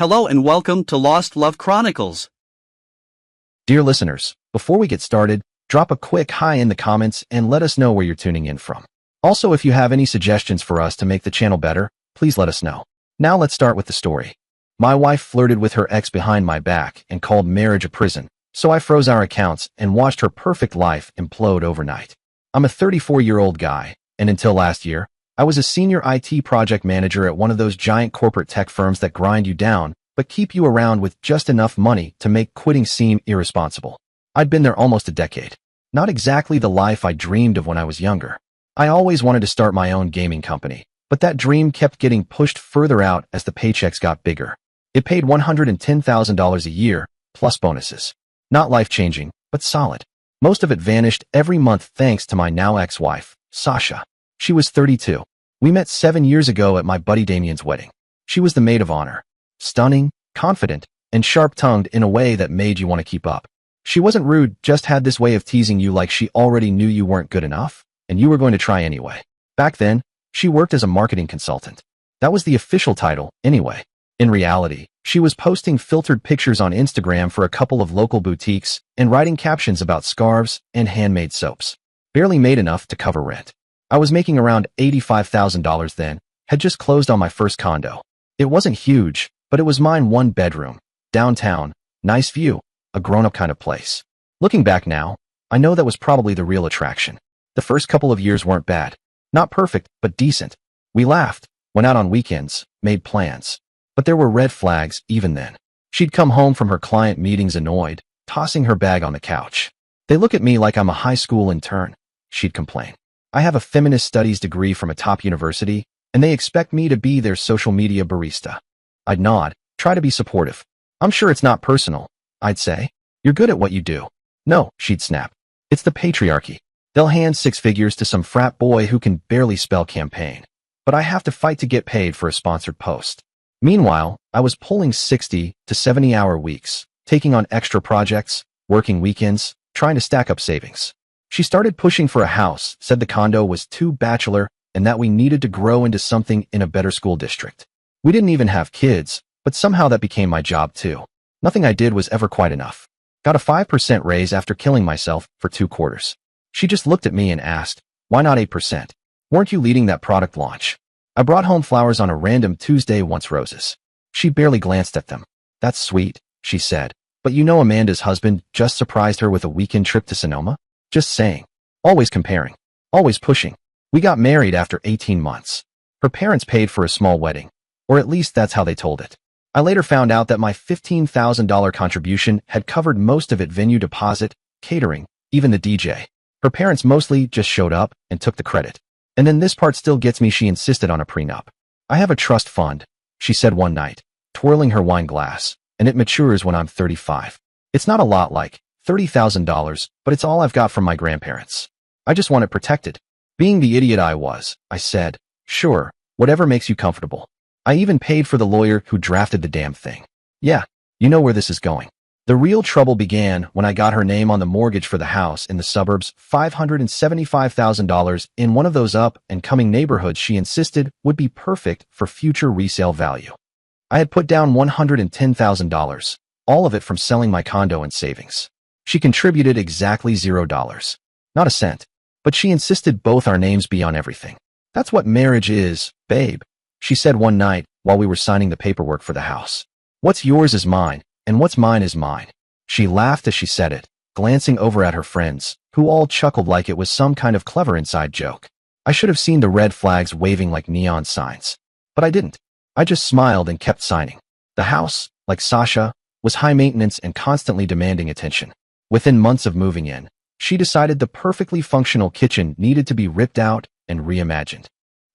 Hello and welcome to Lost Love Chronicles. Dear listeners, before we get started, drop a quick hi in the comments and let us know where you're tuning in from. Also, if you have any suggestions for us to make the channel better, please let us know. Now let's start with the story. My wife flirted with her ex behind my back and called marriage a prison, so I froze our accounts and watched her perfect life implode overnight. I'm a 34-year-old guy, and until last year, I was a senior IT project manager at one of those giant corporate tech firms that grind you down, but keep you around with just enough money to make quitting seem irresponsible. I'd been there almost a decade. Not exactly the life I dreamed of when I was younger. I always wanted to start my own gaming company, but that dream kept getting pushed further out as the paychecks got bigger. It paid $110,000 a year, plus bonuses. Not life-changing, but solid. Most of it vanished every month thanks to my now ex-wife, Sasha. She was 32. We met 7 years ago at my buddy Damien's wedding. She was the maid of honor. Stunning, confident, and sharp-tongued in a way that made you want to keep up. She wasn't rude, just had this way of teasing you like she already knew you weren't good enough, and you were going to try anyway. Back then, she worked as a marketing consultant. That was the official title, anyway. In reality, she was posting filtered pictures on Instagram for a couple of local boutiques and writing captions about scarves and handmade soaps. Barely made enough to cover rent. I was making around $85,000 then, had just closed on my first condo. It wasn't huge, but it was mine, one bedroom, downtown, nice view, a grown-up kind of place. Looking back now, I know that was probably the real attraction. The first couple of years weren't bad. Not perfect, but decent. We laughed, went out on weekends, made plans. But there were red flags even then. She'd come home from her client meetings annoyed, tossing her bag on the couch. "They look at me like I'm a high school intern," she'd complain. "I have a feminist studies degree from a top university, and they expect me to be their social media barista." I'd nod, try to be supportive. "I'm sure it's not personal," I'd say. "You're good at what you do." "No," she'd snap. "It's the patriarchy. They'll hand 6 figures to some frat boy who can barely spell campaign. But I have to fight to get paid for a sponsored post." Meanwhile, I was pulling 60 to 70-hour weeks, taking on extra projects, working weekends, trying to stack up savings. She started pushing for a house, said the condo was too bachelor and that we needed to grow into something in a better school district. We didn't even have kids, but somehow that became my job too. Nothing I did was ever quite enough. Got a 5% raise after killing myself for 2 quarters. She just looked at me and asked, "Why not 8%? Weren't you leading that product launch?" I brought home flowers on a random Tuesday, once roses. She barely glanced at them. "That's sweet," she said. "But you know Amanda's husband just surprised her with a weekend trip to Sonoma?" Just saying. Always comparing. Always pushing. We got married after 18 months. Her parents paid for a small wedding. Or at least that's how they told it. I later found out that my $15,000 contribution had covered most of it: venue deposit, catering, even the DJ. Her parents mostly just showed up and took the credit. And then this part still gets me: she insisted on a prenup. "I have a trust fund," she said one night, twirling her wine glass, "and it matures when I'm 35. It's not a lot, like $30,000, but it's all I've got from my grandparents. I just want it protected." Being the idiot I was, I said, "Sure, whatever makes you comfortable." I even paid for the lawyer who drafted the damn thing. Yeah, you know where this is going. The real trouble began when I got her name on the mortgage for the house in the suburbs, $575,000, in one of those up-and-coming neighborhoods she insisted would be perfect for future resale value. I had put down $110,000, all of it from selling my condo and savings. She contributed exactly $0. Not a cent. But she insisted both our names be on everything. "That's what marriage is, babe," she said one night while we were signing the paperwork for the house. "What's yours is mine, and what's mine is mine." She laughed as she said it, glancing over at her friends, who all chuckled like it was some kind of clever inside joke. I should have seen the red flags waving like neon signs. But I didn't. I just smiled and kept signing. The house, like Sasha, was high maintenance and constantly demanding attention. Within months of moving in, she decided the perfectly functional kitchen needed to be ripped out and reimagined.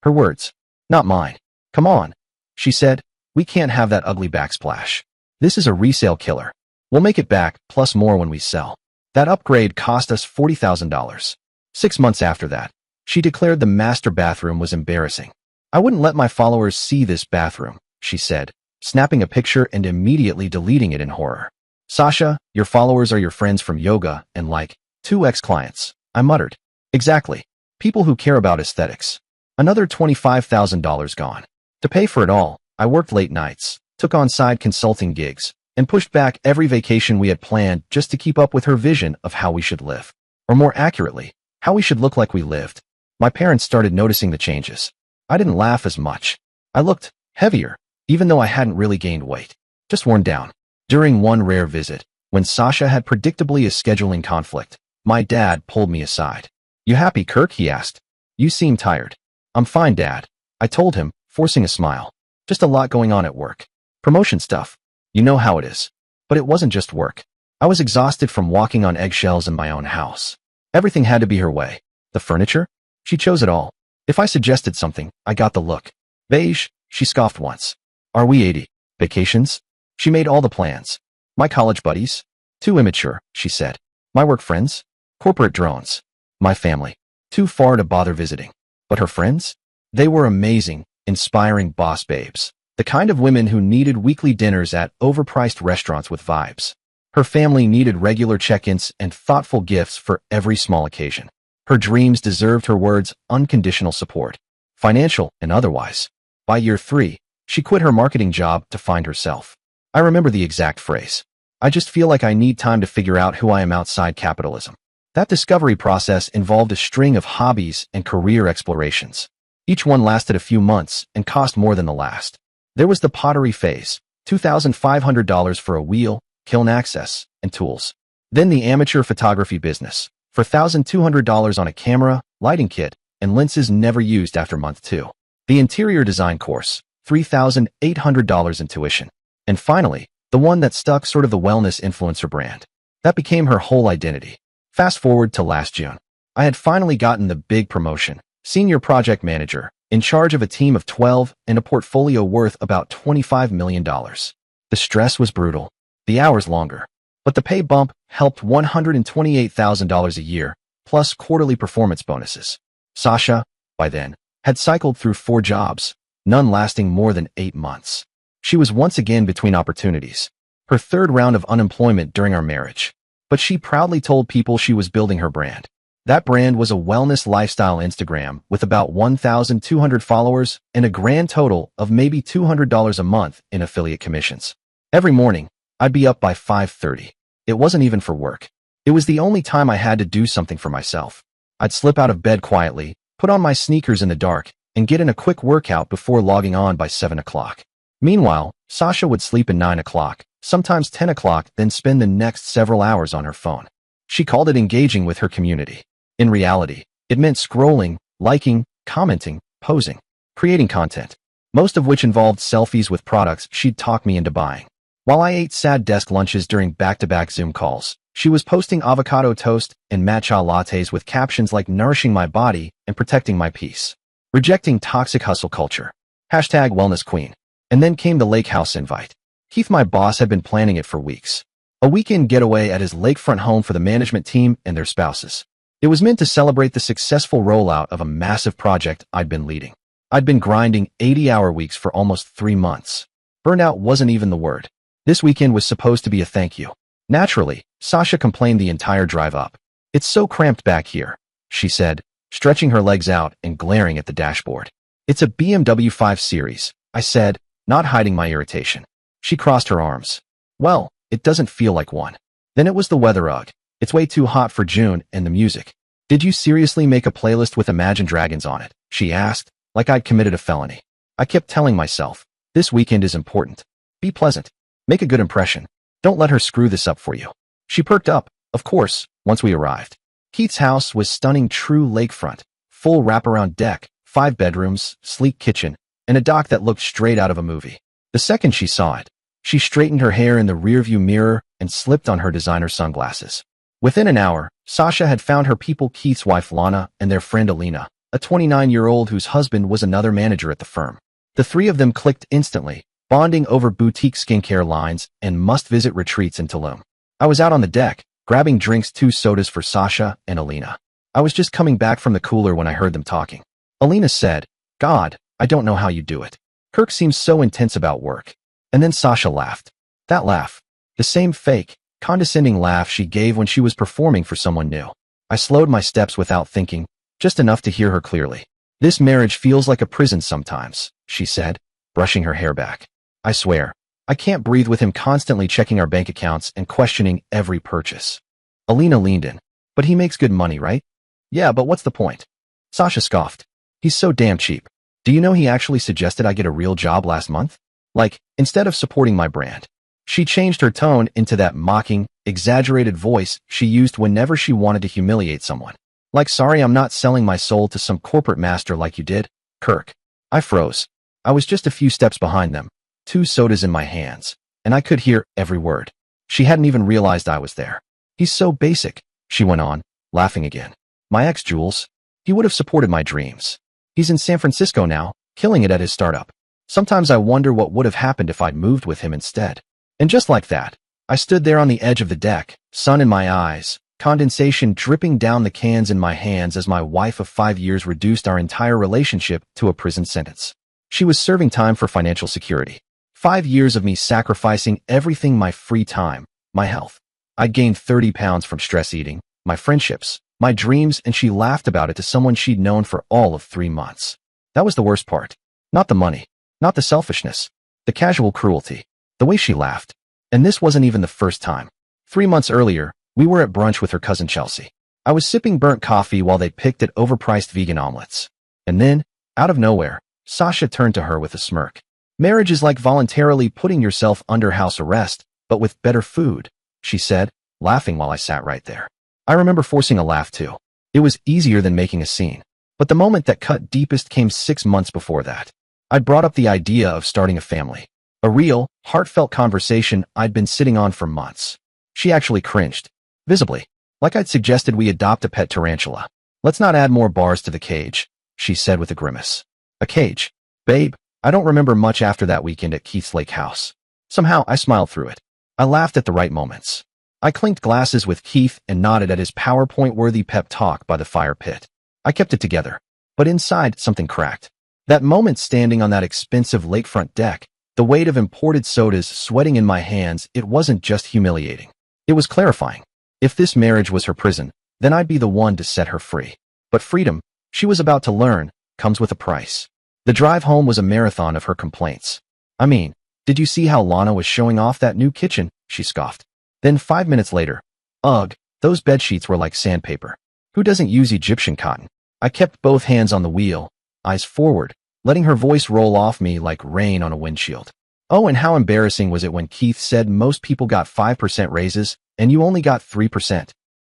Her words, not mine. "Come on," she said, "we can't have that ugly backsplash. This is a resale killer. We'll make it back, plus more when we sell." That upgrade cost us $40,000. 6 months after that, she declared the master bathroom was embarrassing. "I wouldn't let my followers see this bathroom," she said, snapping a picture and immediately deleting it in horror. "Sasha, your followers are your friends from yoga and like 2 ex-clients," I muttered. "Exactly. People who care about aesthetics." Another $25,000 gone. To pay for it all, I worked late nights, took on side consulting gigs, and pushed back every vacation we had planned just to keep up with her vision of how we should live. Or more accurately, how we should look like we lived. My parents started noticing the changes. I didn't laugh as much. I looked heavier, even though I hadn't really gained weight. Just worn down. During one rare visit, when Sasha had predictably a scheduling conflict, my dad pulled me aside. "You happy, Kirk?" he asked. "You seem tired." "I'm fine, Dad," I told him, forcing a smile. "Just a lot going on at work. Promotion stuff. You know how it is." But it wasn't just work. I was exhausted from walking on eggshells in my own house. Everything had to be her way. The furniture? She chose it all. If I suggested something, I got the look. "Beige," she scoffed once. "Are we 80? Vacations?" She made all the plans. "My college buddies?" "Too immature," she said. "My work friends?" "Corporate drones." "My family?" "Too far to bother visiting." But her friends? They were amazing, inspiring boss babes. The kind of women who needed weekly dinners at overpriced restaurants with vibes. Her family needed regular check-ins and thoughtful gifts for every small occasion. Her dreams deserved her words' unconditional support, financial and otherwise. By year 3, she quit her marketing job to find herself. I remember the exact phrase. "I just feel like I need time to figure out who I am outside capitalism." That discovery process involved a string of hobbies and career explorations. Each one lasted a few months and cost more than the last. There was the pottery phase, $2,500 for a wheel, kiln access, and tools. Then the amateur photography business, for $1,200 on a camera, lighting kit, and lenses never used after month 2. The interior design course, $3,800 in tuition. And finally, the one that stuck, sort of the wellness influencer brand. That became her whole identity. Fast forward to last June. I had finally gotten the big promotion, senior project manager, in charge of a team of 12 and a portfolio worth about $25 million. The stress was brutal, the hours longer, but the pay bump helped $128,000 a year, plus quarterly performance bonuses. Sasha, by then, had cycled through 4 jobs, none lasting more than 8 months. She was once again between opportunities, her 3rd round of unemployment during our marriage. But she proudly told people she was building her brand. That brand was a wellness lifestyle Instagram with about 1,200 followers and a grand total of maybe $200 a month in affiliate commissions. Every morning, I'd be up by 5:30. It wasn't even for work. It was the only time I had to do something for myself. I'd slip out of bed quietly, put on my sneakers in the dark, and get in a quick workout before logging on by 7 o'clock. Meanwhile, Sasha would sleep at 9 o'clock, sometimes 10 o'clock, then spend the next several hours on her phone. She called it engaging with her community. In reality, it meant scrolling, liking, commenting, posing, creating content, most of which involved selfies with products she'd talk me into buying. While I ate sad desk lunches during back-to-back Zoom calls, she was posting avocado toast and matcha lattes with captions like "nourishing my body" and "protecting my peace." Rejecting toxic hustle culture. #wellnessqueen. And then came the lake house invite. Keith, my boss, had been planning it for weeks. A weekend getaway at his lakefront home for the management team and their spouses. It was meant to celebrate the successful rollout of a massive project I'd been leading. I'd been grinding 80-hour weeks for almost 3 months. Burnout wasn't even the word. This weekend was supposed to be a thank you. Naturally, Sasha complained the entire drive up. "It's so cramped back here," she said, stretching her legs out and glaring at the dashboard. "It's a BMW 5 Series," I said, not hiding my irritation. She crossed her arms. "Well, it doesn't feel like one." Then it was the weather. Ugh. "It's way too hot for June," and the music. "Did you seriously make a playlist with Imagine Dragons on it?" she asked, like I'd committed a felony. I kept telling myself, this weekend is important. Be pleasant. Make a good impression. Don't let her screw this up for you. She perked up, of course, once we arrived. Keith's house was stunning, true lakefront, full wraparound deck, 5 bedrooms, sleek kitchen, and a dock that looked straight out of a movie. The second she saw it, she straightened her hair in the rearview mirror and slipped on her designer sunglasses. Within an hour, Sasha had found her people, Keith's wife Lana and their friend Alina, a 29-year-old whose husband was another manager at the firm. The 3 of them clicked instantly, bonding over boutique skincare lines and must-visit retreats in Tulum. I was out on the deck, grabbing drinks, 2 sodas for Sasha and Alina. I was just coming back from the cooler when I heard them talking. Alina said, "God, I don't know how you do it. Kirk seems so intense about work." And then Sasha laughed. That laugh. The same fake, condescending laugh she gave when she was performing for someone new. I slowed my steps without thinking, just enough to hear her clearly. "This marriage feels like a prison sometimes," she said, brushing her hair back. "I swear, I can't breathe with him constantly checking our bank accounts and questioning every purchase. Alina leaned in. But he makes good money, right? Yeah, but what's the point? Sasha scoffed. He's so damn cheap. Do you know he actually suggested I get a real job last month? Like, instead of supporting my brand. She changed her tone into that mocking, exaggerated voice she used whenever she wanted to humiliate someone. Like, sorry, I'm not selling my soul to some corporate master like you did, Kirk. I froze. I was just a few steps behind them, 2 sodas in my hands, and I could hear every word. She hadn't even realized I was there. He's so basic, she went on, laughing again. My ex, Jules. He would have supported my dreams. He's in San Francisco now, killing it at his startup. Sometimes I wonder what would have happened if I'd moved with him instead. And just like that, I stood there on the edge of the deck, sun in my eyes, condensation dripping down the cans in my hands as my wife of 5 years reduced our entire relationship to a prison sentence. She was serving time for financial security. 5 years of me sacrificing everything, my free time, my health. I'd gained 30 pounds from stress eating, my friendships, my dreams, and she laughed about it to someone she'd known for all of 3 months. That was the worst part. Not the money, not the selfishness, the casual cruelty, the way she laughed. And this wasn't even the first time. 3 months earlier, we were at brunch with her cousin Chelsea. I was sipping burnt coffee while they picked at overpriced vegan omelets. And then, out of nowhere, Sasha turned to her with a smirk. Marriage is like voluntarily putting yourself under house arrest, but with better food, she said, laughing while I sat right there. I remember forcing a laugh too. It was easier than making a scene. But the moment that cut deepest came 6 months before that. I'd brought up the idea of starting a family. A real, heartfelt conversation I'd been sitting on for months. She actually cringed. Visibly. Like I'd suggested we adopt a pet tarantula. Let's not add more bars to the cage, she said with a grimace. A cage? Babe, I don't remember much after that weekend at Keith's lake house. Somehow I smiled through it. I laughed at the right moments. I clinked glasses with Keith and nodded at his PowerPoint-worthy pep talk by the fire pit. I kept it together. But inside, something cracked. That moment standing on that expensive lakefront deck, the weight of imported sodas sweating in my hands, it wasn't just humiliating. It was clarifying. If this marriage was her prison, then I'd be the one to set her free. But freedom, she was about to learn, comes with a price. The drive home was a marathon of her complaints. I mean, did you see how Lana was showing off that new kitchen? She scoffed. Then 5 minutes later, ugh, those bedsheets were like sandpaper. Who doesn't use Egyptian cotton? I kept both hands on the wheel, eyes forward, letting her voice roll off me like rain on a windshield. Oh, and how embarrassing was it when Keith said most people got 5% raises, and you only got 3%.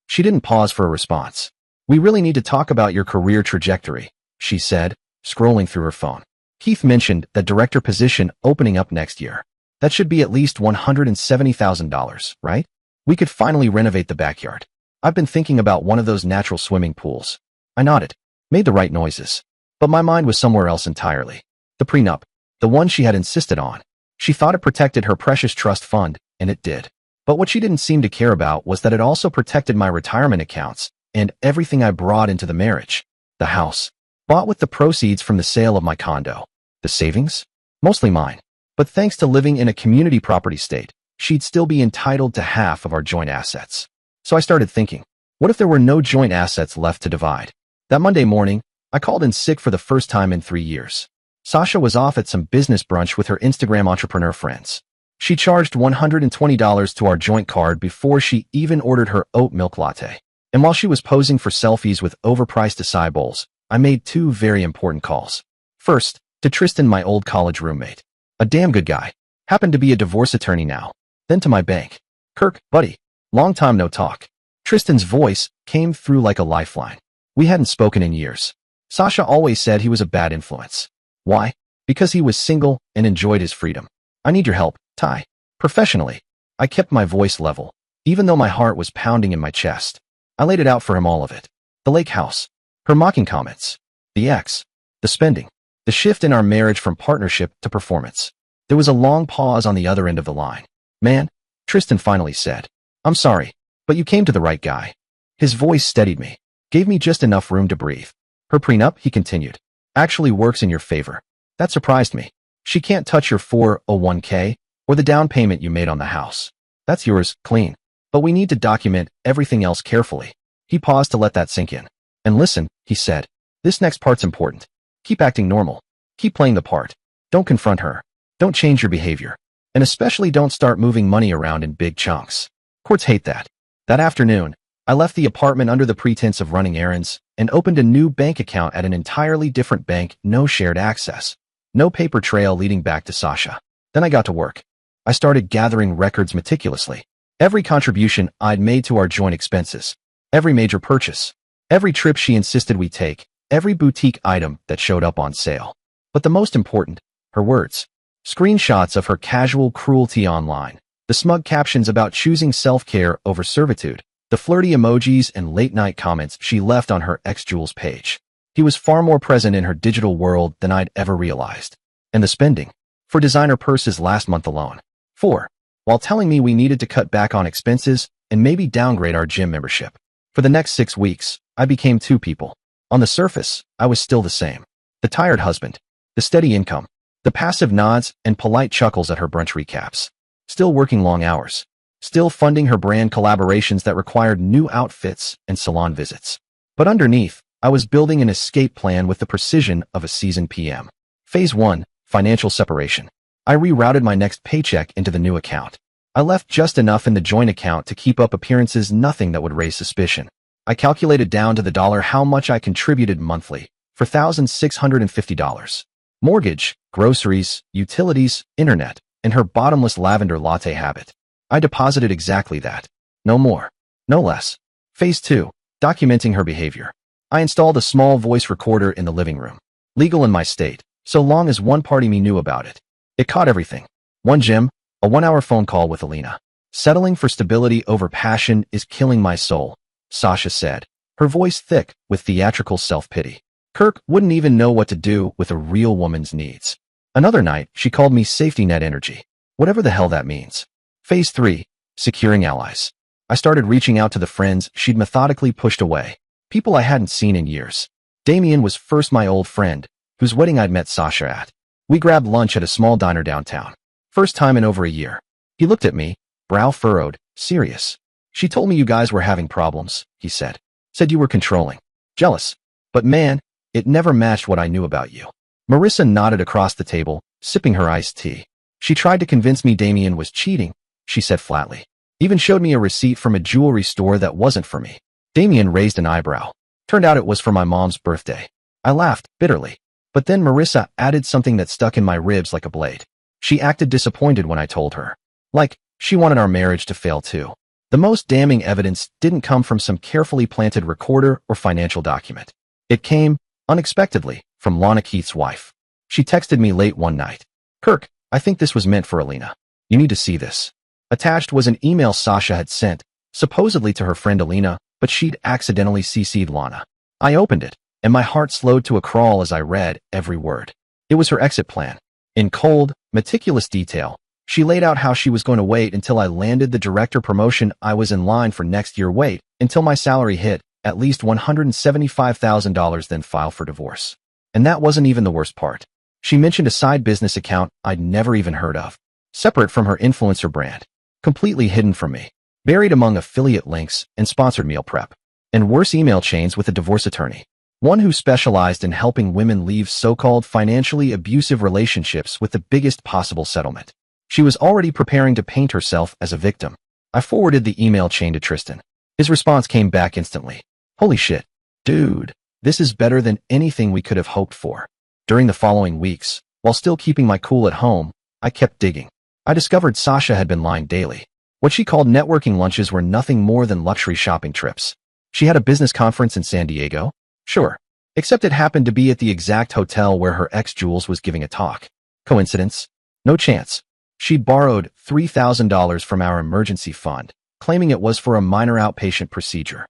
She didn't pause for a response. We really need to talk about your career trajectory, she said, scrolling through her phone. Keith mentioned that director position opening up next year. That should be at least $170,000, right? We could finally renovate the backyard. I've been thinking about one of those natural swimming pools. I nodded, made the right noises. But my mind was somewhere else entirely. The prenup, the one she had insisted on. She thought it protected her precious trust fund, and it did. But what she didn't seem to care about was that it also protected my retirement accounts and everything I brought into the marriage. The house, bought with the proceeds from the sale of my condo. The savings? Mostly mine. But thanks to living in a community property state, she'd still be entitled to half of our joint assets. So I started thinking, what if there were no joint assets left to divide? That Monday morning, I called in sick for the first time in 3 years. Sasha was off at some business brunch with her Instagram entrepreneur friends. She charged $120 to our joint card before she even ordered her oat milk latte. And while she was posing for selfies with overpriced acai bowls, I made 2 very important calls. First, to Tristan, my old college roommate. A damn good guy. Happened to be a divorce attorney now. Then to my bank. Kirk, buddy. Long time no talk. Tristan's voice came through like a lifeline. We hadn't spoken in years. Sasha always said he was a bad influence. Why? Because he was single and enjoyed his freedom. I need your help, Ty. Professionally. I kept my voice level, even though my heart was pounding in my chest. I laid it out for him, all of it. The lake house. Her mocking comments. The ex. The spending. The shift in our marriage from partnership to performance. There was a long pause on the other end of the line. Man, Tristan finally said. I'm sorry, but you came to the right guy. His voice steadied me, gave me just enough room to breathe. Her prenup, he continued, actually works in your favor. That surprised me. She can't touch your 401k or the down payment you made on the house. That's yours, clean. But we need to document everything else carefully. He paused to let that sink in. And listen, he said, this next part's important. Keep acting normal. Keep playing the part. Don't confront her. Don't change your behavior. And especially don't start moving money around in big chunks. Courts hate that. That afternoon, I left the apartment under the pretense of running errands and opened a new bank account at an entirely different bank, no shared access. No paper trail leading back to Sasha. Then I got to work. I started gathering records meticulously. Every contribution I'd made to our joint expenses. Every major purchase. Every trip she insisted we take. Every boutique item that showed up on sale. But the most important, her words. Screenshots of her casual cruelty online. The smug captions about choosing self-care over servitude. The flirty emojis and late-night comments she left on her ex-Jules page. He was far more present in her digital world than I'd ever realized. And the spending. For designer purses last month alone. 4. While telling me we needed to cut back on expenses and maybe downgrade our gym membership. For the next 6 weeks, I became two people. On the surface, I was still the same. The tired husband. The steady income. The passive nods and polite chuckles at her brunch recaps. Still working long hours. Still funding her brand collaborations that required new outfits and salon visits. But underneath, I was building an escape plan with the precision of a seasoned PM. Phase 1, financial separation. I rerouted my next paycheck into the new account. I left just enough in the joint account to keep up appearances, nothing that would raise suspicion. I calculated down to the dollar how much I contributed monthly for $1,650. Mortgage, groceries, utilities, internet, and her bottomless lavender latte habit. I deposited exactly that. No more. No less. Phase 2, documenting her behavior. I installed a small voice recorder in the living room. Legal in my state, so long as one party me knew about it. It caught everything. One gym, a 1-hour phone call with Alina. Settling for stability over passion is killing my soul, Sasha said, her voice thick with theatrical self-pity. Kirk wouldn't even know what to do with a real woman's needs. Another night, she called me safety net energy. Whatever the hell that means. Phase 3, securing allies. I started reaching out to the friends she'd methodically pushed away. People I hadn't seen in years. Damien was first my old friend, whose wedding I'd met Sasha at. We grabbed lunch at a small diner downtown. First time in over a year. He looked at me, brow furrowed, serious. She told me you guys were having problems, he said. Said you were controlling. Jealous. But man, it never matched what I knew about you. Marissa nodded across the table, sipping her iced tea. She tried to convince me Damien was cheating, she said flatly. Even showed me a receipt from a jewelry store that wasn't for me. Damien raised an eyebrow. Turned out it was for my mom's birthday. I laughed, bitterly. But then Marissa added something that stuck in my ribs like a blade. She acted disappointed when I told her. Like, she wanted our marriage to fail too. The most damning evidence didn't come from some carefully planted recorder or financial document. It came, unexpectedly, from Lana Keith's wife. She texted me late one night. Kirk, I think this was meant for Alina. You need to see this. Attached was an email Sasha had sent, supposedly to her friend Alina, but she'd accidentally CC'd Lana. I opened it, and my heart slowed to a crawl as I read every word. It was her exit plan. In cold, meticulous detail, she laid out how she was going to wait until I landed the director promotion I was in line for next year, wait until my salary hit at least $175,000, then file for divorce. And that wasn't even the worst part. She mentioned a side business account I'd never even heard of, separate from her influencer brand, completely hidden from me, buried among affiliate links and sponsored meal prep, and worse, email chains with a divorce attorney, one who specialized in helping women leave so-called financially abusive relationships with the biggest possible settlement. She was already preparing to paint herself as a victim. I forwarded the email chain to Tristan. His response came back instantly. Holy shit. Dude, this is better than anything we could have hoped for. During the following weeks, while still keeping my cool at home, I kept digging. I discovered Sasha had been lying daily. What she called networking lunches were nothing more than luxury shopping trips. She had a business conference in San Diego? Sure. Except it happened to be at the exact hotel where her ex Jules was giving a talk. Coincidence? No chance. She'd borrowed $3,000 from our emergency fund, claiming it was for a minor outpatient procedure.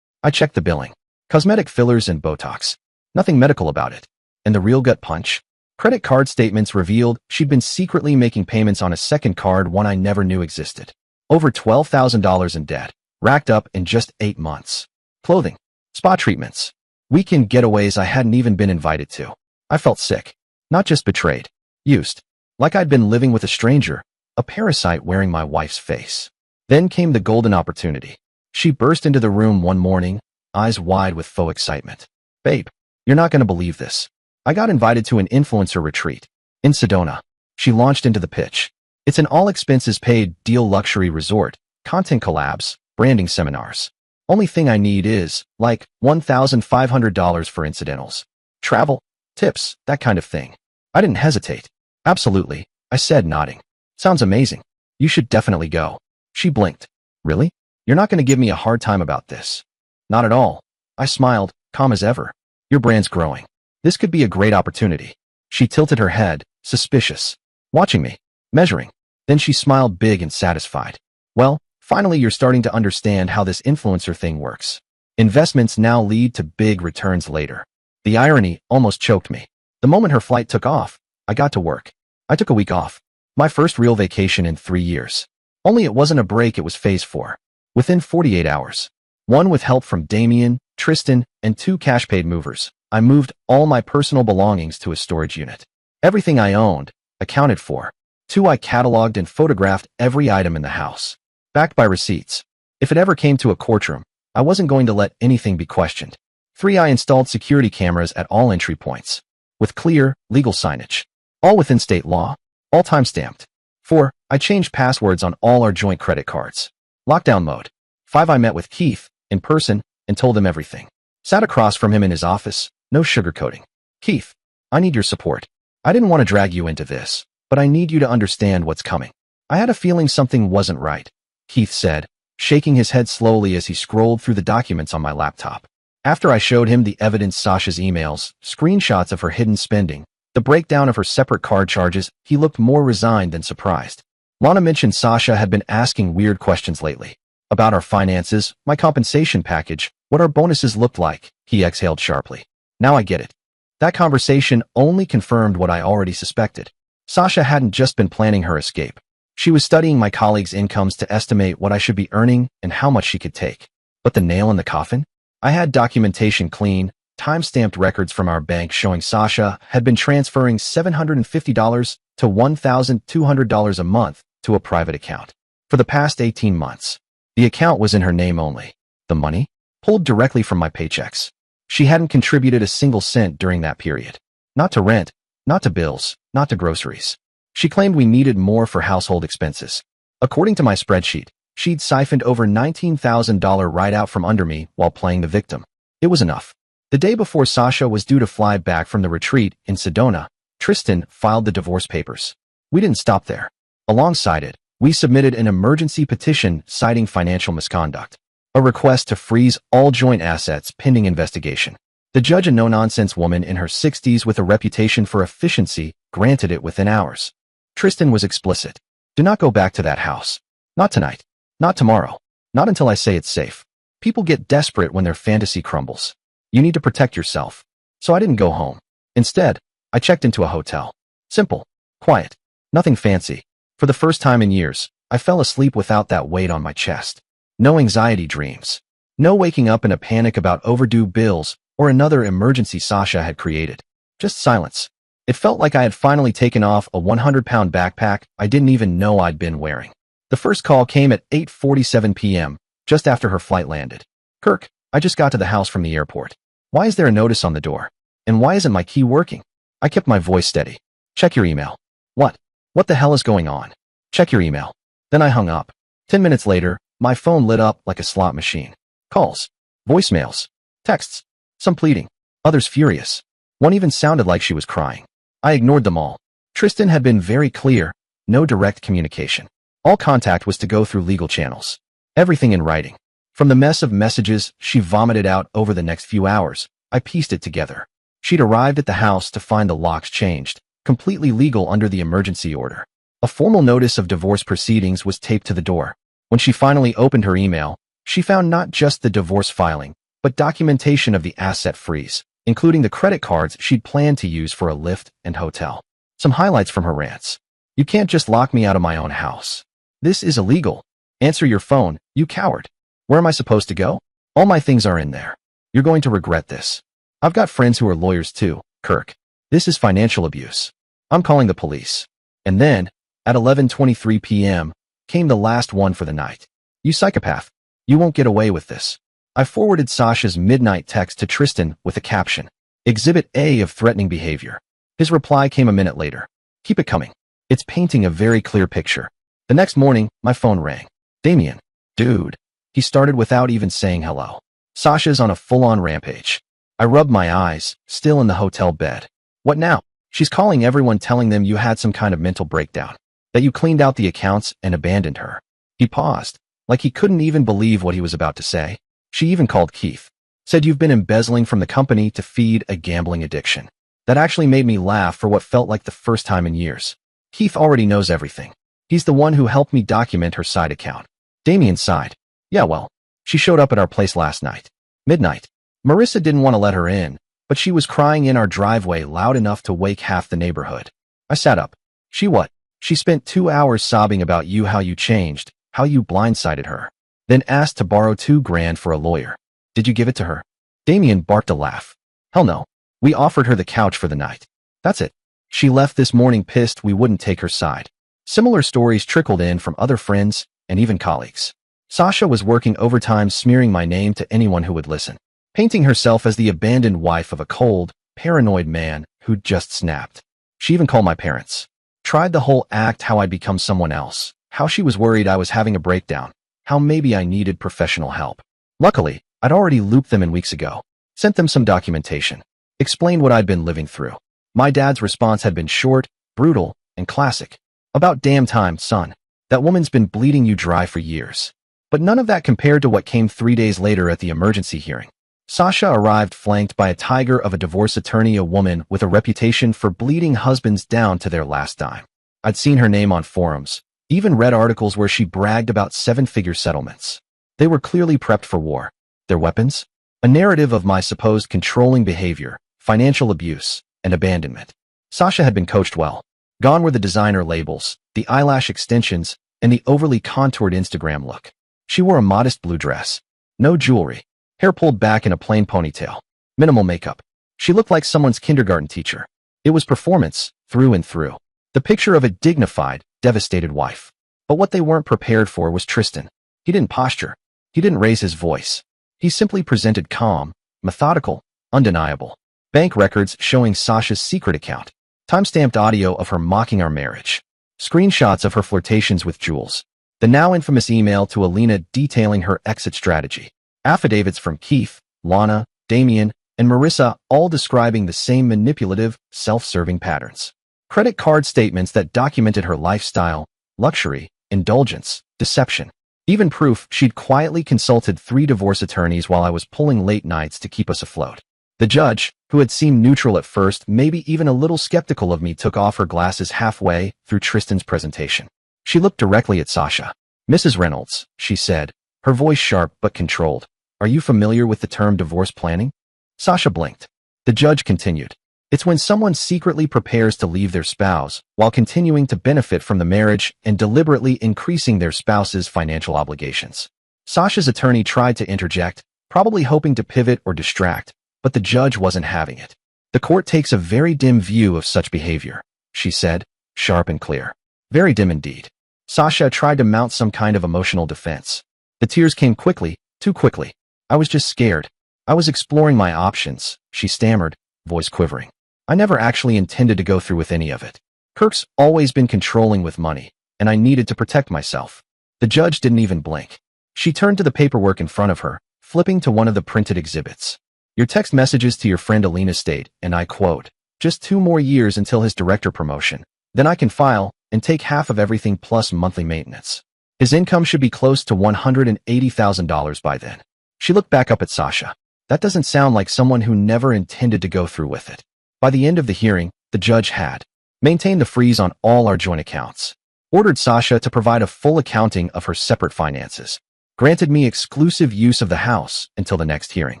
I checked the billing. Cosmetic fillers and Botox. Nothing medical about it. And the real gut punch? Credit card statements revealed she'd been secretly making payments on a second card, one I never knew existed. Over $12,000 in debt, racked up in just 8 months. Clothing, spa treatments, weekend getaways I hadn't even been invited to. I felt sick. Not just betrayed. Used. Like I'd been living with a stranger, a parasite wearing my wife's face. Then came the golden opportunity. She burst into the room one morning, eyes wide with faux excitement. Babe, you're not going to believe this. I got invited to an influencer retreat. In Sedona. She launched into the pitch. It's an all-expenses-paid deal luxury resort, content collabs, branding seminars. Only thing I need is, like, $1,500 for incidentals. Travel, tips, that kind of thing. I didn't hesitate. Absolutely, I said, nodding. Sounds amazing. You should definitely go. She blinked. Really? You're not going to give me a hard time about this? Not at all. I smiled, calm as ever. Your brand's growing. This could be a great opportunity. She tilted her head, suspicious. Watching me. Measuring. Then she smiled big and satisfied. Well, finally you're starting to understand how this influencer thing works. Investments now lead to big returns later. The irony almost choked me. The moment her flight took off, I got to work. I took a week off. My first real vacation in 3 years. Only it wasn't a break, it was phase 4. Within 48 hours. One with help from Damien, Tristan, and 2 cash-paid movers. I moved all my personal belongings to a storage unit. Everything I owned, accounted for. 2, I cataloged and photographed every item in the house. Backed by receipts. If it ever came to a courtroom, I wasn't going to let anything be questioned. 3, I installed security cameras at all entry points. With clear, legal signage. All within state law. All time-stamped. 4, I changed passwords on all our joint credit cards. Lockdown mode. 5, I met with Keith, in person, and told him everything. Sat across from him in his office, no sugarcoating. Keith, I need your support. I didn't want to drag you into this, but I need you to understand what's coming. I had a feeling something wasn't right, Keith said, shaking his head slowly as he scrolled through the documents on my laptop. After I showed him the evidence, Sasha's emails, screenshots of her hidden spending, the breakdown of her separate card charges, he looked more resigned than surprised. Lana mentioned Sasha had been asking weird questions lately. About our finances, my compensation package, what our bonuses looked like, he exhaled sharply. Now I get it. That conversation only confirmed what I already suspected. Sasha hadn't just been planning her escape. She was studying my colleagues' incomes to estimate what I should be earning and how much she could take. But the nail in the coffin? I had documentation clean, time-stamped records from our bank showing Sasha had been transferring $750 to $1,200 a month to a private account. For the past 18 months. The account was in her name only. The money? Pulled directly from my paychecks. She hadn't contributed a single cent during that period. Not to rent, not to bills, not to groceries. She claimed we needed more for household expenses. According to my spreadsheet, she'd siphoned over $19,000 right out from under me while playing the victim. It was enough. The day before Sasha was due to fly back from the retreat in Sedona, Tristan filed the divorce papers. We didn't stop there. Alongside it, we submitted an emergency petition citing financial misconduct. A request to freeze all joint assets pending investigation. The judge, a no-nonsense woman in her 60s with a reputation for efficiency, granted it within hours. Tristan was explicit. Do not go back to that house. Not tonight. Not tomorrow. Not until I say it's safe. People get desperate when their fantasy crumbles. You need to protect yourself. So I didn't go home. Instead, I checked into a hotel. Simple. Quiet. Nothing fancy. For the first time in years, I fell asleep without that weight on my chest. No anxiety dreams. No waking up in a panic about overdue bills or another emergency Sasha had created. Just silence. It felt like I had finally taken off a 100-pound backpack I didn't even know I'd been wearing. The first call came at 8:47 p.m., just after her flight landed. Kirk, I just got to the house from the airport. Why is there a notice on the door? And why isn't my key working? I kept my voice steady. Check your email. What? What the hell is going on? Check your email. Then I hung up. 10 minutes later, my phone lit up like a slot machine. Calls. Voicemails. Texts. Some pleading. Others furious. One even sounded like she was crying. I ignored them all. Tristan had been very clear. No direct communication. All contact was to go through legal channels. Everything in writing. From the mess of messages she vomited out over the next few hours, I pieced it together. She'd arrived at the house to find the locks changed, completely legal under the emergency order. A formal notice of divorce proceedings was taped to the door. When she finally opened her email, she found not just the divorce filing, but documentation of the asset freeze, including the credit cards she'd planned to use for a Lyft and hotel. Some highlights from her rants. You can't just lock me out of my own house. This is illegal. Answer your phone, you coward. Where am I supposed to go? All my things are in there. You're going to regret this. I've got friends who are lawyers too, Kirk. This is financial abuse. I'm calling the police. And then, at 11:23 p.m., came the last one for the night. You psychopath. You won't get away with this. I forwarded Sasha's midnight text to Tristan with a caption. Exhibit A of threatening behavior. His reply came a minute later. Keep it coming. It's painting a very clear picture. The next morning, my phone rang. Damien. Dude. He started without even saying hello. Sasha's on a full-on rampage. I rubbed my eyes, still in the hotel bed. What now? She's calling everyone telling them you had some kind of mental breakdown. That you cleaned out the accounts and abandoned her. He paused, like he couldn't even believe what he was about to say. She even called Keith. Said you've been embezzling from the company to feed a gambling addiction. That actually made me laugh for what felt like the first time in years. Keith already knows everything. He's the one who helped me document her side account. Damien sighed. Yeah, well, she showed up at our place last night. Midnight. Marissa didn't want to let her in, but she was crying in our driveway loud enough to wake half the neighborhood. I sat up. She what? She spent 2 hours sobbing about you, how you changed, how you blindsided her. Then asked to borrow $2,000 for a lawyer. Did you give it to her? Damien barked a laugh. Hell no. We offered her the couch for the night. That's it. She left this morning pissed we wouldn't take her side. Similar stories trickled in from other friends and even colleagues. Sasha was working overtime smearing my name to anyone who would listen, painting herself as the abandoned wife of a cold, paranoid man who'd just snapped. She even called my parents. Tried the whole act how I'd become someone else, how she was worried I was having a breakdown, how maybe I needed professional help. Luckily, I'd already looped them in weeks ago, sent them some documentation, explained what I'd been living through. My dad's response had been short, brutal, and classic. About damn time, son. That woman's been bleeding you dry for years. But none of that compared to what came 3 days later at the emergency hearing. Sasha arrived flanked by a tiger of a divorce attorney, a woman with a reputation for bleeding husbands down to their last dime. I'd seen her name on forums, even read articles where she bragged about 7-figure settlements. They were clearly prepped for war. Their weapons? A narrative of my supposed controlling behavior, financial abuse, and abandonment. Sasha had been coached well. Gone were the designer labels, the eyelash extensions, and the overly contoured Instagram look. She wore a modest blue dress. No jewelry. Hair pulled back in a plain ponytail. Minimal makeup. She looked like someone's kindergarten teacher. It was performance, through and through. The picture of a dignified, devastated wife. But what they weren't prepared for was Tristan. He didn't posture. He didn't raise his voice. He simply presented calm, methodical, undeniable. Bank records showing Sasha's secret account. Time-stamped audio of her mocking our marriage. Screenshots of her flirtations with Jules. The now infamous email to Alina detailing her exit strategy. Affidavits from Keith, Lana, Damien, and Marissa all describing the same manipulative, self-serving patterns. Credit card statements that documented her lifestyle, luxury, indulgence, deception. Even proof she'd quietly consulted 3 divorce attorneys while I was pulling late nights to keep us afloat. The judge, who had seemed neutral at first, maybe even a little skeptical of me, took off her glasses halfway through Tristan's presentation. She looked directly at Sasha. Mrs. Reynolds, she said, her voice sharp but controlled. Are you familiar with the term divorce planning? Sasha blinked. The judge continued. It's when someone secretly prepares to leave their spouse while continuing to benefit from the marriage and deliberately increasing their spouse's financial obligations. Sasha's attorney tried to interject, probably hoping to pivot or distract, but the judge wasn't having it. The court takes a very dim view of such behavior, she said, sharp and clear. Very dim indeed. Sasha tried to mount some kind of emotional defense. The tears came quickly, too quickly. I was just scared. I was exploring my options, she stammered, voice quivering. I never actually intended to go through with any of it. Kirk's always been controlling with money, and I needed to protect myself. The judge didn't even blink. She turned to the paperwork in front of her, flipping to one of the printed exhibits. Your text messages to your friend Alina state, and I quote, just 2 more years until his director promotion. Then I can file and take half of everything plus monthly maintenance. His income should be close to $180,000 by then. She looked back up at Sasha. That doesn't sound like someone who never intended to go through with it. By the end of the hearing, the judge had maintained the freeze on all our joint accounts, ordered Sasha to provide a full accounting of her separate finances, granted me exclusive use of the house until the next hearing,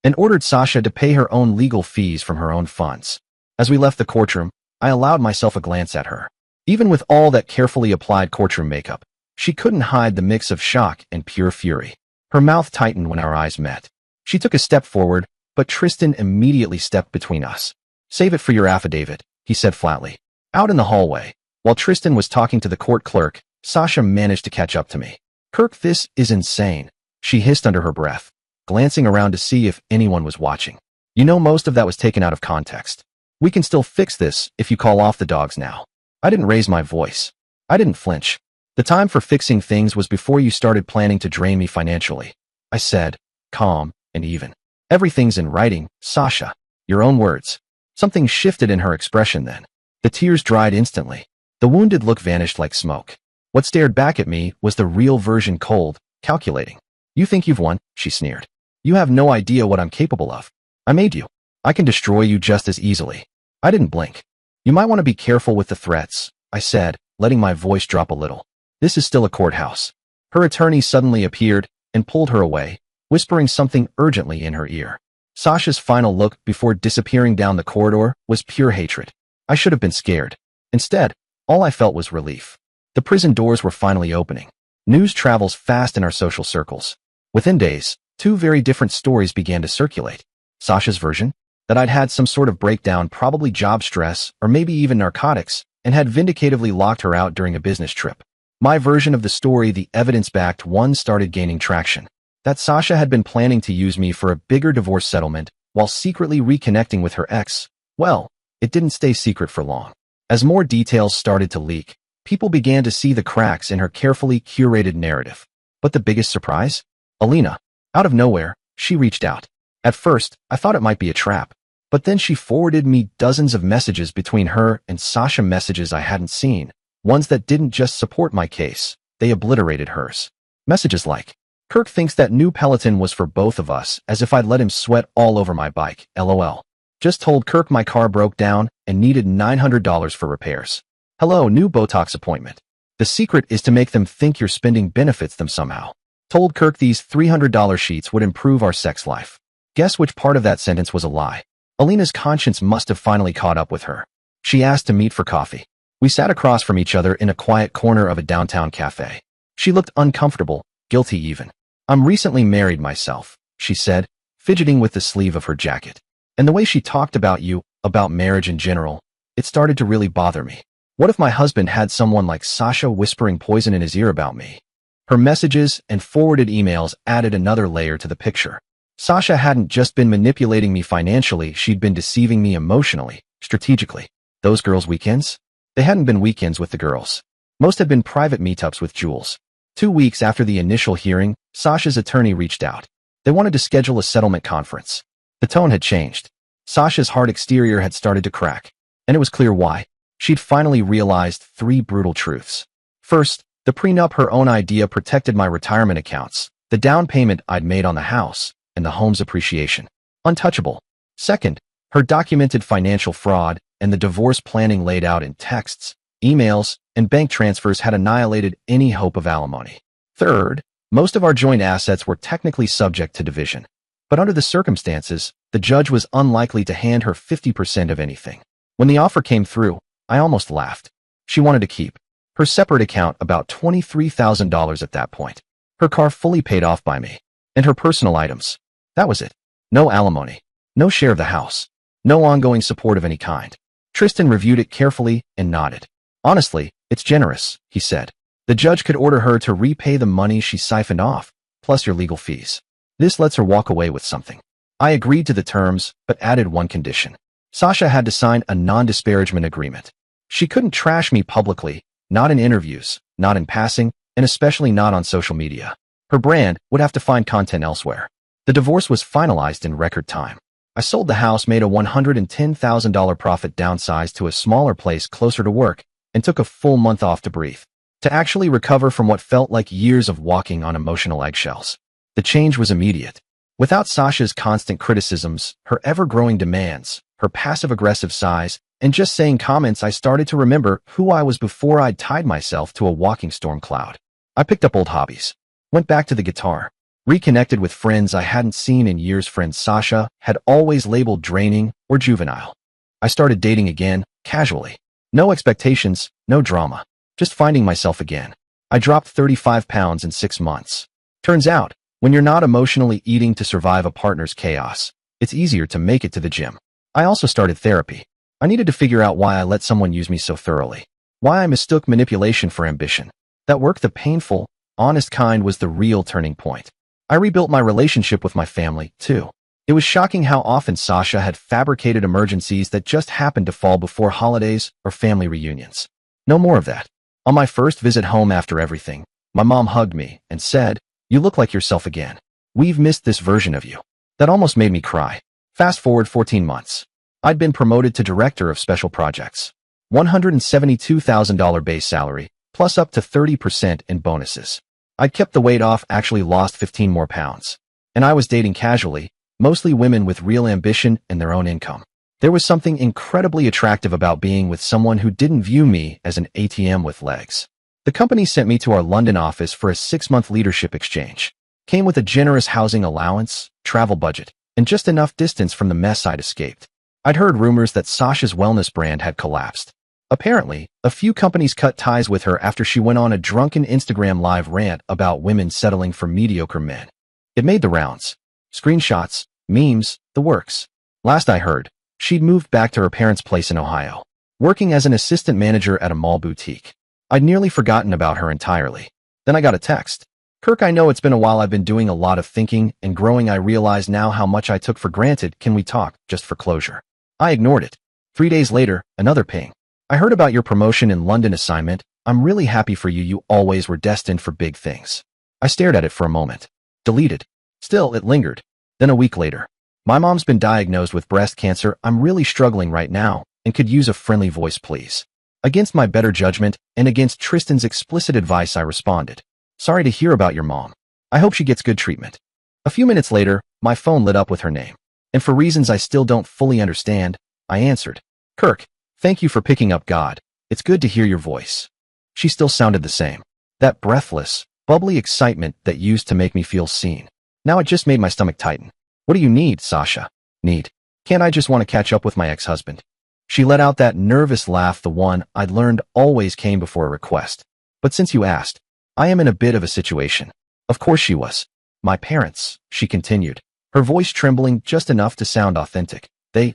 and ordered Sasha to pay her own legal fees from her own funds. As we left the courtroom, I allowed myself a glance at her. Even with all that carefully applied courtroom makeup, she couldn't hide the mix of shock and pure fury. Her mouth tightened when our eyes met. She took a step forward, but Tristan immediately stepped between us. Save it for your affidavit, he said flatly. Out in the hallway, while Tristan was talking to the court clerk, Sasha managed to catch up to me. Kirk, this is insane, she hissed under her breath, glancing around to see if anyone was watching. You know most of that was taken out of context. We can still fix this if you call off the dogs now. I didn't raise my voice. I didn't flinch. The time for fixing things was before you started planning to drain me financially. I said, calm and even. Everything's in writing, Sasha. Your own words. Something shifted in her expression then. The tears dried instantly. The wounded look vanished like smoke. What stared back at me was the real version, cold, calculating. You think you've won, she sneered. You have no idea what I'm capable of. I made you. I can destroy you just as easily. I didn't blink. You might want to be careful with the threats, I said, letting my voice drop a little. This is still a courthouse. Her attorney suddenly appeared and pulled her away, whispering something urgently in her ear. Sasha's final look before disappearing down the corridor was pure hatred. I should have been scared. Instead, all I felt was relief. The prison doors were finally opening. News travels fast in our social circles. Within days, two very different stories began to circulate. Sasha's version, that I'd had some sort of breakdown, probably job stress, or maybe even narcotics, and had vindicatively locked her out during a business trip. My version of the story, the evidence-backed one, started gaining traction. That Sasha had been planning to use me for a bigger divorce settlement while secretly reconnecting with her ex. Well, it didn't stay secret for long. As more details started to leak, people began to see the cracks in her carefully curated narrative. But the biggest surprise? Alina. Out of nowhere, she reached out. At first, I thought it might be a trap. But then she forwarded me dozens of messages between her and Sasha, messages I hadn't seen. Ones that didn't just support my case, they obliterated hers. Messages like, Kirk thinks that new Peloton was for both of us, as if I'd let him sweat all over my bike, lol. Just told Kirk my car broke down and needed $900 for repairs. Hello, new Botox appointment. The secret is to make them think your spending benefits them somehow. Told Kirk these $300 sheets would improve our sex life. Guess which part of that sentence was a lie? Alina's conscience must have finally caught up with her. She asked to meet for coffee. We sat across from each other in a quiet corner of a downtown cafe. She looked uncomfortable, guilty even. I'm recently married myself, she said, fidgeting with the sleeve of her jacket. And the way she talked about you, about marriage in general, it started to really bother me. What if my husband had someone like Sasha whispering poison in his ear about me? Her messages and forwarded emails added another layer to the picture. Sasha hadn't just been manipulating me financially, she'd been deceiving me emotionally, strategically. Those girls' weekends? They hadn't been weekends with the girls. Most had been private meetups with Jules. 2 weeks after the initial hearing, Sasha's attorney reached out. They wanted to schedule a settlement conference. The tone had changed. Sasha's hard exterior had started to crack. And it was clear why. She'd finally realized 3 brutal truths. First, the prenup, her own idea, protected my retirement accounts, the down payment I'd made on the house, and the home's appreciation. Untouchable. Second, her documented financial fraud and the divorce planning laid out in texts, emails, and bank transfers had annihilated any hope of alimony. Third, most of our joint assets were technically subject to division. But under the circumstances, the judge was unlikely to hand her 50% of anything. When the offer came through, I almost laughed. She wanted to keep her separate account, about $23,000 at that point. Her car fully paid off by me. And her personal items. That was it. No alimony. No share of the house. No ongoing support of any kind. Tristan reviewed it carefully and nodded. Honestly, it's generous, he said. The judge could order her to repay the money she siphoned off, plus your legal fees. This lets her walk away with something. I agreed to the terms, but added one condition. Sasha had to sign a non-disparagement agreement. She couldn't trash me publicly, not in interviews, not in passing, and especially not on social media. Her brand would have to find content elsewhere. The divorce was finalized in record time. I sold the house, made a $110,000 profit, downsized to a smaller place closer to work, and took a full month off to breathe, to actually recover from what felt like years of walking on emotional eggshells. The change was immediate. Without Sasha's constant criticisms, her ever-growing demands, her passive-aggressive sighs, and just saying comments, I started to remember who I was before I'd tied myself to a walking storm cloud. I picked up old hobbies, went back to the guitar, reconnected with friends I hadn't seen in years, friends Sasha had always labeled draining or juvenile. I started dating again, casually. No expectations, no drama, just finding myself again. I dropped 35 pounds in 6 months. Turns out, when you're not emotionally eating to survive a partner's chaos, it's easier to make it to the gym. I also started therapy. I needed to figure out why I let someone use me so thoroughly. Why I mistook manipulation for ambition. That work, the painful, honest kind, was the real turning point. I rebuilt my relationship with my family, too. It was shocking how often Sasha had fabricated emergencies that just happened to fall before holidays or family reunions. No more of that. On my first visit home after everything, my mom hugged me and said, "You look like yourself again. We've missed this version of you." That almost made me cry. Fast forward 14 months. I'd been promoted to director of special projects. $172,000 base salary, plus up to 30% in bonuses. I'd kept the weight off, actually lost 15 more pounds. And I was dating casually, mostly women with real ambition and their own income. There was something incredibly attractive about being with someone who didn't view me as an ATM with legs. The company sent me to our London office for a 6-month leadership exchange. Came with a generous housing allowance, travel budget, and just enough distance from the mess I'd escaped. I'd heard rumors that Sasha's wellness brand had collapsed. Apparently, a few companies cut ties with her after she went on a drunken Instagram live rant about women settling for mediocre men. It made the rounds. Screenshots, memes, the works. Last I heard, she'd moved back to her parents' place in Ohio, working as an assistant manager at a mall boutique. I'd nearly forgotten about her entirely. Then I got a text. "Kirk, I know it's been a while. I've been doing a lot of thinking and growing. I realize now how much I took for granted. Can we talk, just for closure?" I ignored it. 3 days later, another ping. "I heard about your promotion in London assignment. I'm really happy for you. You always were destined for big things." I stared at it for a moment. Deleted. Still, it lingered. Then a week later. "My mom's been diagnosed with breast cancer. I'm really struggling right now and could use a friendly voice, please." Against my better judgment and against Tristan's explicit advice, I responded, "Sorry to hear about your mom. I hope she gets good treatment." A few minutes later, my phone lit up with her name. And for reasons I still don't fully understand, I answered, "Kirk, thank you for picking up, God. It's good to hear your voice." She still sounded the same. That breathless, bubbly excitement that used to make me feel seen. Now it just made my stomach tighten. "What do you need, Sasha?" "Need? Can't I just want to catch up with my ex-husband?" She let out that nervous laugh, the one I'd learned always came before a request. "But since you asked, I am in a bit of a situation." Of course she was. "My parents," she continued, her voice trembling just enough to sound authentic. They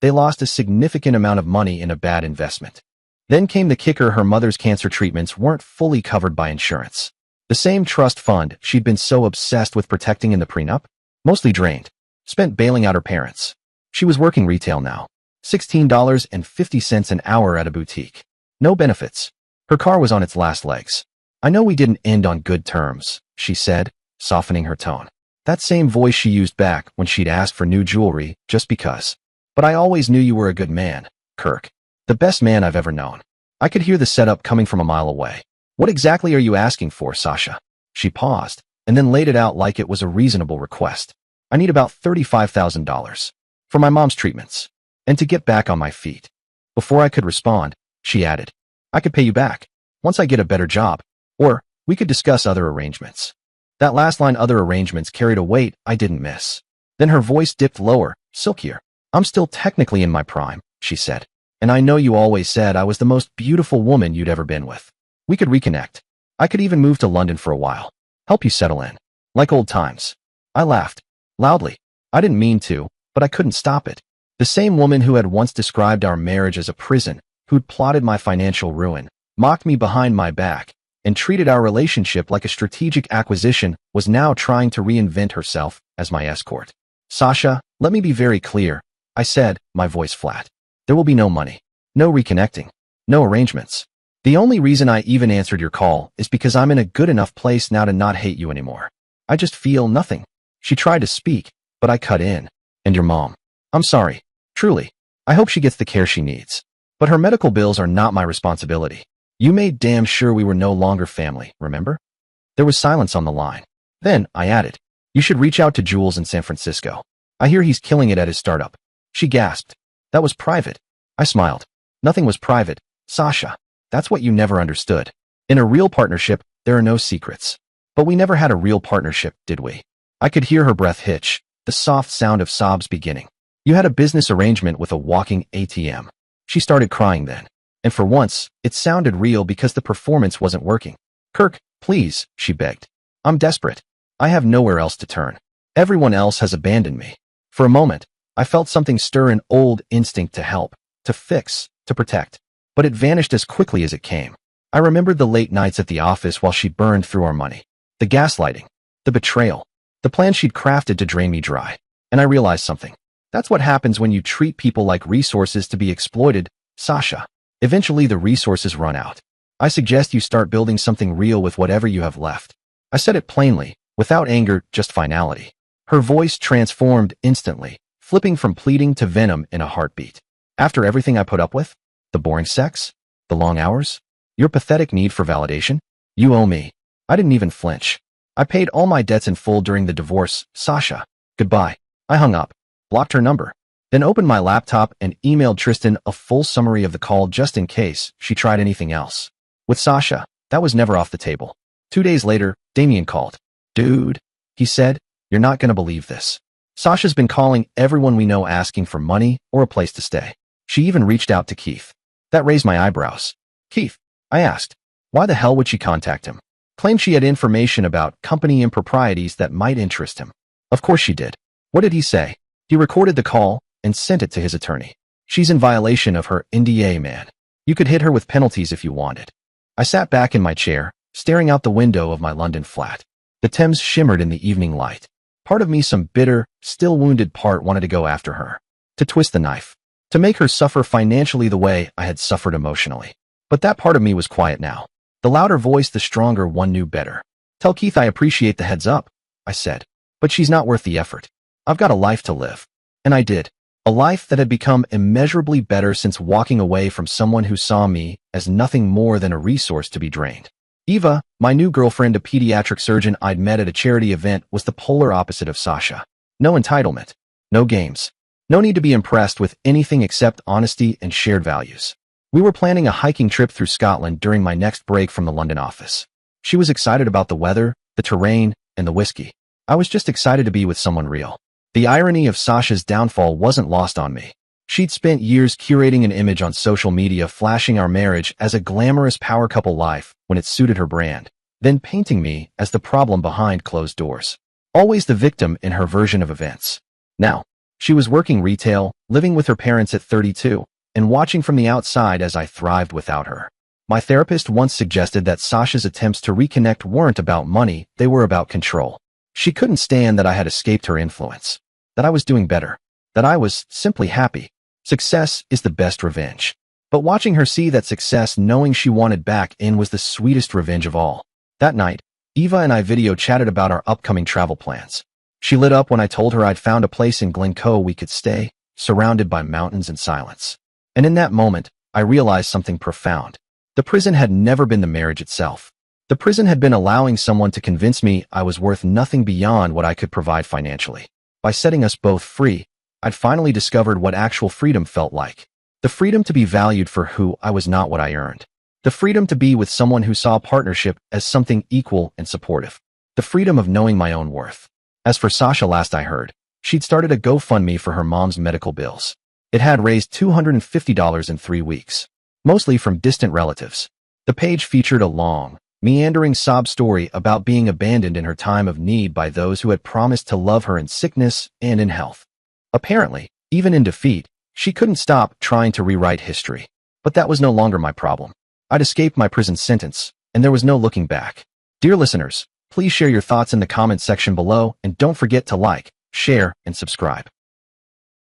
lost a significant amount of money in a bad investment." Then came the kicker: her mother's cancer treatments weren't fully covered by insurance. The same trust fund she'd been so obsessed with protecting in the prenup, mostly drained, spent bailing out her parents. She was working retail now. $16.50 an hour at a boutique. No benefits. Her car was on its last legs. "I know we didn't end on good terms," she said, softening her tone. That same voice she used back when she'd asked for new jewelry just because. "But I always knew you were a good man, Kirk. The best man I've ever known." I could hear the setup coming from a mile away. "What exactly are you asking for, Sasha?" She paused, and then laid it out like it was a reasonable request. "I need about $35,000 for my mom's treatments and to get back on my feet." Before I could respond, she added, "I could pay you back once I get a better job, or we could discuss other arrangements." That last line, "other arrangements," carried a weight I didn't miss. Then her voice dipped lower, silkier. "I'm still technically in my prime," she said. "And I know you always said I was the most beautiful woman you'd ever been with. We could reconnect. I could even move to London for a while. Help you settle in. Like old times." I laughed. Loudly. I didn't mean to, but I couldn't stop it. The same woman who had once described our marriage as a prison, who'd plotted my financial ruin, mocked me behind my back, and treated our relationship like a strategic acquisition, was now trying to reinvent herself as my escort. "Sasha, let me be very clear," I said, my voice flat. "There will be no money. No reconnecting. No arrangements. The only reason I even answered your call is because I'm in a good enough place now to not hate you anymore. I just feel nothing." She tried to speak, but I cut in. "And your mom? I'm sorry. Truly. I hope she gets the care she needs. But her medical bills are not my responsibility. You made damn sure we were no longer family, remember?" There was silence on the line. Then I added, "You should reach out to Jules in San Francisco. I hear he's killing it at his startup." She gasped. "That was private." I smiled. "Nothing was private, Sasha. That's what you never understood. In a real partnership, there are no secrets. But we never had a real partnership, did we?" I could hear her breath hitch, the soft sound of sobs beginning. "You had a business arrangement with a walking ATM." She started crying then. And for once, it sounded real because the performance wasn't working. "Kirk, please," she begged. "I'm desperate. I have nowhere else to turn. Everyone else has abandoned me." For a moment, I felt something stir, an old instinct to help, to fix, to protect. But it vanished as quickly as it came. I remembered the late nights at the office while she burned through our money. The gaslighting. The betrayal. The plan she'd crafted to drain me dry. And I realized something. That's what happens when you treat people like resources to be exploited, Sasha. Eventually, the resources run out. I suggest you start building something real with whatever you have left. I said it plainly, without anger, just finality. Her voice transformed instantly, flipping from pleading to venom in a heartbeat. After everything I put up with? The boring sex? The long hours? Your pathetic need for validation? You owe me. I didn't even flinch. I paid all my debts in full during the divorce, Sasha. Goodbye. I hung up, blocked her number, then opened my laptop and emailed Tristan a full summary of the call just in case she tried anything else. With Sasha, that was never off the table. 2 days later, Damien called. Dude, he said, you're not gonna believe this. Sasha's been calling everyone we know asking for money or a place to stay. She even reached out to Keith. That raised my eyebrows. Keith, I asked. Why the hell would she contact him? Claimed she had information about company improprieties that might interest him. Of course she did. What did he say? He recorded the call and sent it to his attorney. She's in violation of her NDA, man. You could hit her with penalties if you wanted. I sat back in my chair, staring out the window of my London flat. The Thames shimmered in the evening light. Part of me, some bitter, still wounded part, wanted to go after her. To twist the knife. To make her suffer financially the way I had suffered emotionally. But that part of me was quiet now. The louder voice, the stronger one, knew better. Tell Keith I appreciate the heads up, I said. But she's not worth the effort. I've got a life to live. And I did. A life that had become immeasurably better since walking away from someone who saw me as nothing more than a resource to be drained. Eva, my new girlfriend, a pediatric surgeon I'd met at a charity event, was the polar opposite of Sasha. No entitlement. No games. No need to be impressed with anything except honesty and shared values. We were planning a hiking trip through Scotland during my next break from the London office. She was excited about the weather, the terrain, and the whiskey. I was just excited to be with someone real. The irony of Sasha's downfall wasn't lost on me. She'd spent years curating an image on social media, flashing our marriage as a glamorous power couple life when it suited her brand, then painting me as the problem behind closed doors. Always the victim in her version of events. Now, she was working retail, living with her parents at 32, and watching from the outside as I thrived without her. My therapist once suggested that Sasha's attempts to reconnect weren't about money, they were about control. She couldn't stand that I had escaped her influence, that I was doing better, that I was simply happy. Success is the best revenge. But watching her see that success, knowing she wanted back in, was the sweetest revenge of all. That night, Eva and I video chatted about our upcoming travel plans. She lit up when I told her I'd found a place in Glencoe we could stay, surrounded by mountains and silence. And in that moment, I realized something profound. The prison had never been the marriage itself. The prison had been allowing someone to convince me I was worth nothing beyond what I could provide financially. By setting us both free, I'd finally discovered what actual freedom felt like. The freedom to be valued for who I was, not what I earned. The freedom to be with someone who saw partnership as something equal and supportive. The freedom of knowing my own worth. As for Sasha, last I heard, she'd started a GoFundMe for her mom's medical bills. It had raised $250 in 3 weeks, mostly from distant relatives. The page featured a long, meandering sob story about being abandoned in her time of need by those who had promised to love her in sickness and in health. Apparently, even in defeat, she couldn't stop trying to rewrite history. But that was no longer my problem. I'd escaped my prison sentence, and there was no looking back. Dear listeners, please share your thoughts in the comments section below, and don't forget to like, share, and subscribe.